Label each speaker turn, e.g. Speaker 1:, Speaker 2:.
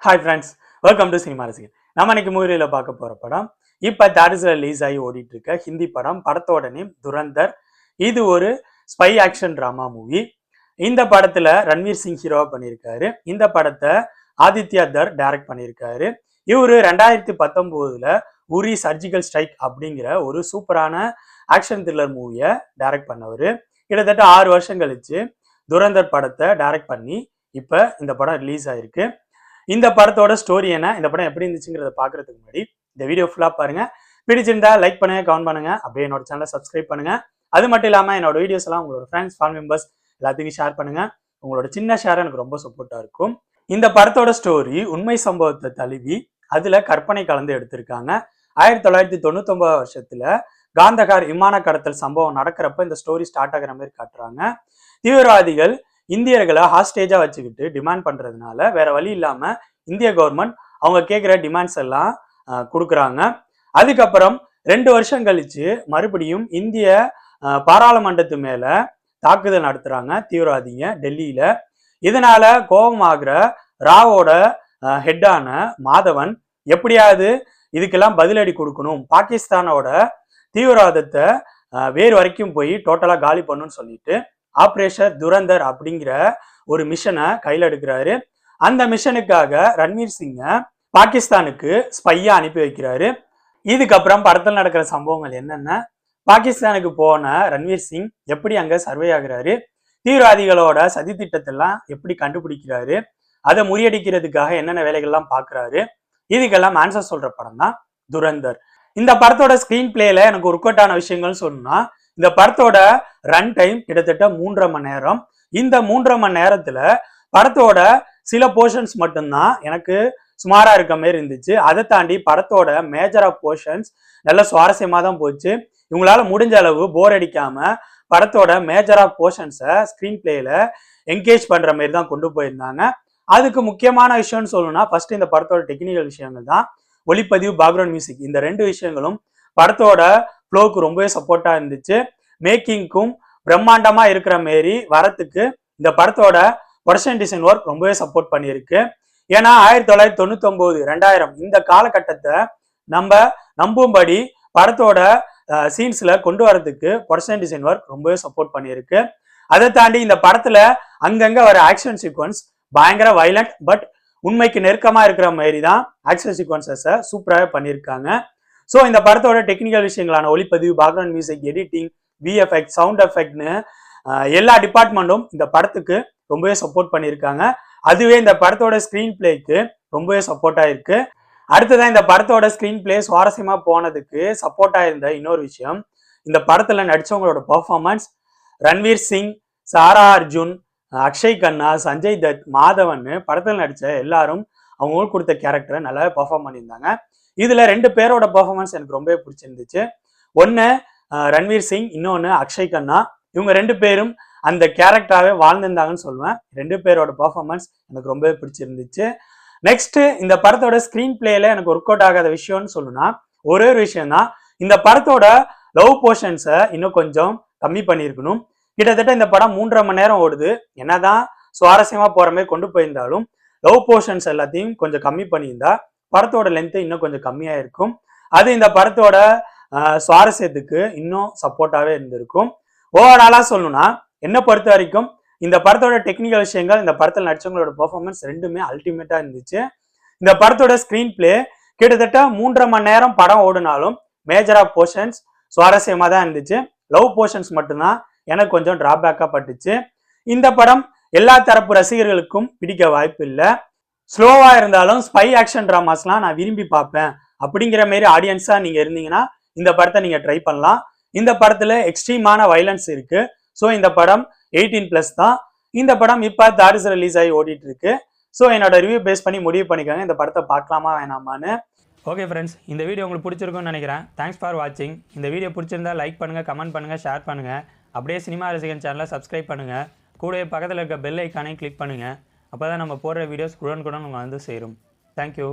Speaker 1: Hi friends, welcome to cinema ரசிகன். நம்ம இன்னைக்கு மூவியில் பார்க்க போகிற படம் இப்போ தேட்டர்ஸில் ரிலீஸ் ஆகி ஓடிட்டு இருக்க ஹிந்தி படம். படத்தோட நேம் துரந்தர். இது ஒரு ஸ்பை ஆக்ஷன் ட்ராமா மூவி. இந்த படத்தில் ரன்வீர் சிங் ஹீரோவா பண்ணியிருக்காரு. இந்த படத்தை ஆதித்யா தர் டைரக்ட் பண்ணியிருக்காரு. இவர் 2019 உரி சர்ஜிக்கல் ஸ்ட்ரைக் அப்படிங்கிற ஒரு சூப்பரான ஆக்ஷன் த்ரில்லர் மூவியை டைரக்ட் பண்ணவர். கிட்டத்தட்ட 6 வருஷம் கழிச்சு துரந்தர் படத்தை டைரக்ட் பண்ணி இப்போ இந்த படம் ரிலீஸ் ஆயிருக்கு. இந்த படத்தோட ஸ்டோரி என்ன, இந்த படம் எப்படி இருந்துச்சுங்கிறத பாக்குறதுக்கு முன்னாடி இந்த வீடியோ ஃபுல்லா பாருங்க. பிடிச்சிருந்தா லைக் பண்ணுங்க, கமெண்ட் பண்ணுங்க, அப்படியே என்னோட சேனலை சப்ஸ்கிரைப் பண்ணுங்க. அது மட்டும் இல்லாம என்னோட வீடியோஸ் எல்லாம் உங்களோட ஃப்ரெண்ட்ஸ், ஃபேமிலி மெம்பர்ஸ் எல்லாத்துக்கும் ஷேர் பண்ணுங்க. உங்களோட சின்ன ஷேர் எனக்கு ரொம்ப சப்போர்ட்டா இருக்கும். இந்த படத்தோட ஸ்டோரி உண்மை சம்பவத்தை தழுவி அதுல கற்பனை கலந்து எடுத்திருக்காங்க. 1999 வருஷத்துல காந்தகார் விமான கடத்தல் சம்பவம் நடக்கிறப்ப இந்த ஸ்டோரி ஸ்டார்ட் ஆகிற மாதிரி காட்டுறாங்க. தீவிரவாதிகள் இந்தியர்களை ஹாஸ்டேஜா வச்சுக்கிட்டு டிமாண்ட் பண்றதுனால வேற வழி இல்லாம இந்திய கவர்மெண்ட் அவங்க கேட்குற டிமாண்ட்ஸ் எல்லாம் கொடுக்குறாங்க. அதுக்கப்புறம் 2 வருஷம் கழிச்சு மறுபடியும் இந்திய பாராளுமன்றத்து மேல தாக்குதல் நடத்துறாங்க தீவிரவாதிங்க டெல்லியில. இதனால கோபமாகிற ராவோட ஹெட்டான மாதவன் எப்படியாவது இதுக்கெல்லாம் பதிலடி கொடுக்கணும், பாகிஸ்தானோட தீவிரவாதத்தை வேறு வரைக்கும் போய் டோட்டலா காலி பண்ணுன்னு சொல்லிட்டு ஆப்ரேஷன் துரந்தர் அப்படிங்கிற ஒரு மிஷனை கையில் எடுக்கிறாரு. அந்த மிஷனுக்காக ரன்வீர் சிங்கை பாகிஸ்தானுக்கு ஸ்பையா அனுப்பி வைக்கிறாரு. இதுக்கப்புறம் படத்தில் நடக்கிற சம்பவங்கள் என்னென்ன, பாகிஸ்தானுக்கு போன ரன்வீர் சிங் எப்படி அங்க சர்வே ஆகுறாரு, தீவிரவாதிகளோட சதி திட்டத்தெல்லாம் எப்படி கண்டுபிடிக்கிறாரு, அதை முறியடிக்கிறதுக்காக என்னென்ன வேலைகள்லாம் பார்க்குறாரு, இதுக்கெல்லாம் ஆன்சர் சொல்ற படம் தான் துரந்தர். இந்த படத்தோட ஸ்கிரீன் பிளேல எனக்கு ஒர்க் அவுட் ஆன விஷயங்கள் சொன்னா, இந்த படத்தோட ரன் டைம் கிட்டத்தட்ட 3.5 மணி நேரம். இந்த 3.5 மணி நேரத்துல படத்தோட சில போர்ஷன்ஸ் மட்டும்தான் எனக்கு சுமாரா இருக்க மாதிரி இருந்துச்சு. அதை தாண்டி படத்தோட மேஜர் ஆஃப் போர்ஷன்ஸ் நல்ல சுவாரஸ்யமா தான் போச்சு. இவங்களால முடிஞ்ச அளவு போர் அடிக்காம படத்தோட மேஜர் ஆஃப் போர்ஷன்ஸை ஸ்கிரீன் பிளேல என்கேஜ் பண்ற மாதிரி தான் கொண்டு போயிருந்தாங்க. அதுக்கு முக்கியமான விஷயம்னு சொல்லணும்னா ஃபர்ஸ்ட் இந்த படத்தோட டெக்னிக்கல் விஷயங்கள் தான். ஒளிப்பதிவு, பேக்ரவுண்ட் மியூசிக், இந்த 2 விஷயங்களும் படத்தோட ஃப்ளோக்கு ரொம்பவே சப்போர்ட்டா இருந்துச்சு. மேக்கிங்க்கும் பிரம்மாண்டமா இருக்கிற மாரி வரத்துக்கு இந்த படத்தோட ப்ரொடக்ஷன் டிசைன் ஒர்க் ரொம்பவே சப்போர்ட் பண்ணியிருக்கு. ஏன்னா 1999, 2000 இந்த காலகட்டத்தை நம்ம நம்பும்படி படத்தோட சீன்ஸ்ல கொண்டு வரதுக்கு ப்ரொடக்ஷன் டிசைன் ஒர்க் ரொம்பவே சப்போர்ட் பண்ணியிருக்கு. அதை தாண்டி இந்த படத்துல அங்கங்க வர ஆக்ஷன் சீக்வன்ஸ் பயங்கர வைலண்ட், பட் உண்மைக்கு நெருக்கமா இருக்கிற மாதிரி தான் ஆக்ஷன் சீக்வன்சஸை சூப்பராக பண்ணியிருக்காங்க. ஸோ இந்த படத்தோட டெக்னிக்கல் விஷயங்களான ஒளிப்பதிவு, background music, editing, VFX, sound எஃபெக்ட்னு எல்லா டிபார்ட்மெண்ட்டும் இந்த படத்துக்கு ரொம்பவே சப்போர்ட் பண்ணியிருக்காங்க. அதுவே இந்த படத்தோட ஸ்கிரீன் பிளேக்கு ரொம்பவே சப்போர்ட்டா இருக்கு. அடுத்ததான் இந்த படத்தோட ஸ்கிரீன் பிளே சுவாரஸ்யமா போனதுக்கு சப்போர்ட்டா இருந்த இன்னொரு விஷயம், இந்த படத்துல நடிச்சவங்களோட பர்ஃபார்மன்ஸ். ரன்வீர் சிங், சாரா அர்ஜுன், அக்ஷய் கண்ணா, சஞ்சய் தத், மாதவன் படத்தில் நடிச்ச எல்லாரும் அவங்களுக்கு கொடுத்த கேரக்டரை நல்லாவே பர்ஃபார்ம் பண்ணியிருந்தாங்க. இதுல 2 பேரோட பர்ஃபார்மன்ஸ் எனக்கு ரொம்பவே பிடிச்சிருந்துச்சு. ஒன்னு ரன்வீர் சிங், இன்னொன்னு அக்ஷய் கண்ணா. இவங்க 2 பேரும் அந்த கேரக்டராகவே வாழ்ந்திருந்தாங்கன்னு சொல்லுவேன். 2 பேரோட பர்ஃபார்மன்ஸ் எனக்கு ரொம்பவே பிடிச்சிருந்துச்சு. நெக்ஸ்ட் இந்த படத்தோட ஸ்கிரீன் பிளேல எனக்கு ஒர்க் அவுட் ஆகாத விஷயம்னு சொல்லணும்னா ஒரே ஒரு விஷயம் தான், இந்த படத்தோட லவ் போர்ஷன்ஸை இன்னும் கொஞ்சம் கம்மி பண்ணியிருக்கணும். கிட்டத்தட்ட இந்த படம் 3.5 மணி நேரம் ஓடுது. என்னதான் சுவாரஸ்யமா போற மாதிரி கொண்டு போயிருந்தாலும் லவ் போர்ஷன்ஸ் எல்லாத்தையும் கொஞ்சம் கம்மி பண்ணியிருந்தா படத்தோட லென்த் இன்னும் கொஞ்சம் கம்மியா இருக்கும். அது இந்த படத்தோட சுவாரஸ்யத்துக்கு இன்னும் சப்போர்ட்டாவே இருந்திருக்கும். ஓவராலா சொல்லணும்னா என்ன பொறுத்த வரைக்கும் இந்த படத்தோட டெக்னிக்கல் விஷயங்கள், இந்த படத்தில் நடிச்சவங்களோட பெர்ஃபார்மன்ஸ் ரெண்டுமே அல்டிமேட்டா இருந்துச்சு. இந்த படத்தோட ஸ்கிரீன் பிளே கிட்டத்தட்ட 3.5 மணி நேரம் படம் ஓடுனாலும் மேஜர் ஆஃப் போர்ஷன்ஸ் சுவாரஸ்யமா தான் இருந்துச்சு. லவ் போர்ஷன்ஸ் மட்டும்தான் எனக்கு கொஞ்சம் டிராபேக்கா பட்டுச்சு. இந்த படம் எல்லா தரப்பு ரசிகர்களுக்கும் பிடிக்க வாய்ப்பு இல்லை. ஸ்லோவா இருந்தாலும் ஸ்பை ஆக்ஷன் டிராமாஸ்லாம் நான் விரும்பி பார்ப்பேன் அப்படிங்கிற மாதிரி ஆடியன்ஸா நீங்க இருந்தீங்கன்னா இந்த படத்தை நீங்க ட்ரை பண்ணலாம். இந்த படத்துல எக்ஸ்ட்ரீமான வைலன்ஸ் இருக்கு. ஸோ இந்த படம் 18+ தான். இந்த படம் இப்போ தாரிஸ் ரிலீஸ் ஆகி ஓடிட்டு இருக்கு. ஸோ என்னோட ரிவ்யூ பேஸ் பண்ணி முடிவு பண்ணிக்கோங்க இந்த படத்தை பார்க்கலாமா வேணாமான்னு. ஓகே ஃப்ரெண்ட்ஸ், இந்த வீடியோ உங்களுக்கு பிடிச்சிருக்கும்னு நினைக்கிறேன். தேங்க்ஸ் ஃபார் வாட்சிங். இந்த வீடியோ பிடிச்சிருந்தா லைக் பண்ணுங்க, கமெண்ட் பண்ணுங்க, ஷேர் பண்ணுங்க. அப்படியே சினிமா ரசிகன் சேனலை சப்ஸ்கிரைப் பண்ணுங்க. கூடவே பக்கத்தில் இருக்க பெல் ஐக்கானையும் கிளிக் பண்ணுங்க. அப்போ தான் நம்ம போடுற வீடியோஸ் உடனுக்குடன் உங்களுக்கு வந்து சேரும். தேங்க்யூ.